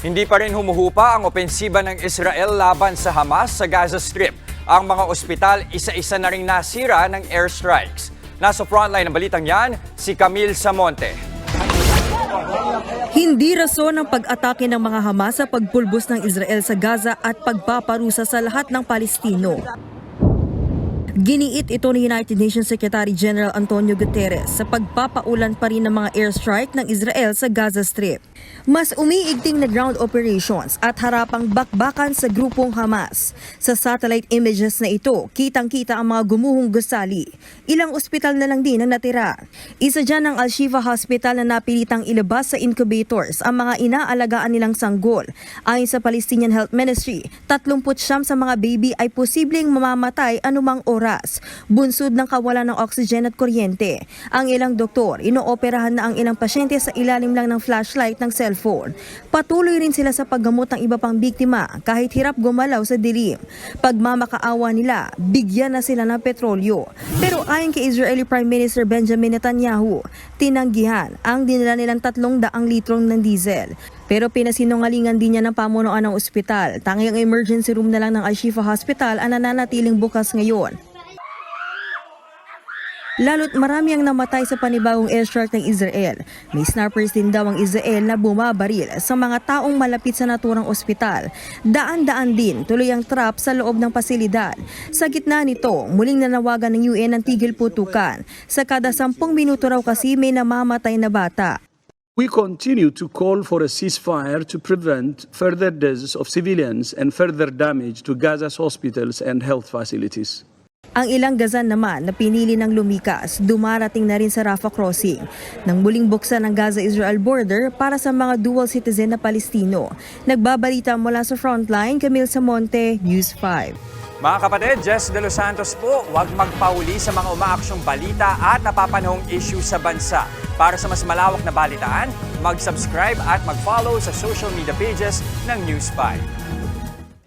Hindi pa rin humuhupa ang opensiba ng Israel laban sa Hamas sa Gaza Strip. Ang mga ospital isa-isa na ring nasira ng airstrikes. Nasa frontline ng balitang yan, si Camille Samonte. Hindi rason ang pag-atake ng mga Hamas sa pagpulbos ng Israel sa Gaza at pagpaparusa sa lahat ng Palestino. Giniit ito ni United Nations Secretary General Antonio Guterres sa pagpapaulan pa rin ng mga airstrike ng Israel sa Gaza Strip. Mas umiigting na ground operations at harapang bakbakan sa grupong Hamas. Sa satellite images na ito, kitang-kita ang mga gumuhong gusali. Ilang ospital na lang din ang natira. Isa dyan ang Al-Shifa Hospital na napilitang ilabas sa incubators ang mga inaalagaan nilang sanggol. Ayon sa Palestinian Health Ministry, 39 sa mga baby ay posibleng mamamatay anumang oras, bunsod ng kawalan ng oxygen at kuryente. Ang ilang doktor, inooperahan na ang ilang pasyente sa ilalim lang ng flashlight ng cellphone. Patuloy rin sila sa paggamot ng iba pang biktima kahit hirap gumalaw sa dilim. Pagmamakaawa nila, bigyan na sila ng petrolyo. Pero ayon kay Israeli Prime Minister Benjamin Netanyahu, tinanggihan ang dinala nilang 300 litrong ng diesel. Pero pinasinungalingan din niya ng pamunuan ng ospital. Tanging emergency room na lang ng Al-Shifa Hospital ang nananatiling bukas ngayon. Lalo't marami ang namatay sa panibagong airstrike ng Israel. May snipers din daw ang Israel na bumabaril sa mga taong malapit sa naturang ospital. Daan-daan din tuloy ang trap sa loob ng pasilidad. Sa gitna nito, muling nanawagan ng UN ng tigil putukan. Sa kada 10 minuto raw kasi may namamatay na bata. We continue to call for a ceasefire to prevent further deaths of civilians and further damage to Gaza's hospitals and health facilities. Ang ilang Gazan naman na pinili ng lumikas, dumarating na rin sa Rafah Crossing nang muling buksan ang Gaza-Israel border para sa mga dual citizen na Palestino. Nagbabalita mula sa Frontline, Camille Samonte, News 5. Mga kapatid, Jess De Los Santos po, huwag magpauli sa mga umaaksyong balita at napapanahong issue sa bansa. Para sa mas malawak na balitaan, mag-subscribe at mag-follow sa social media pages ng News 5.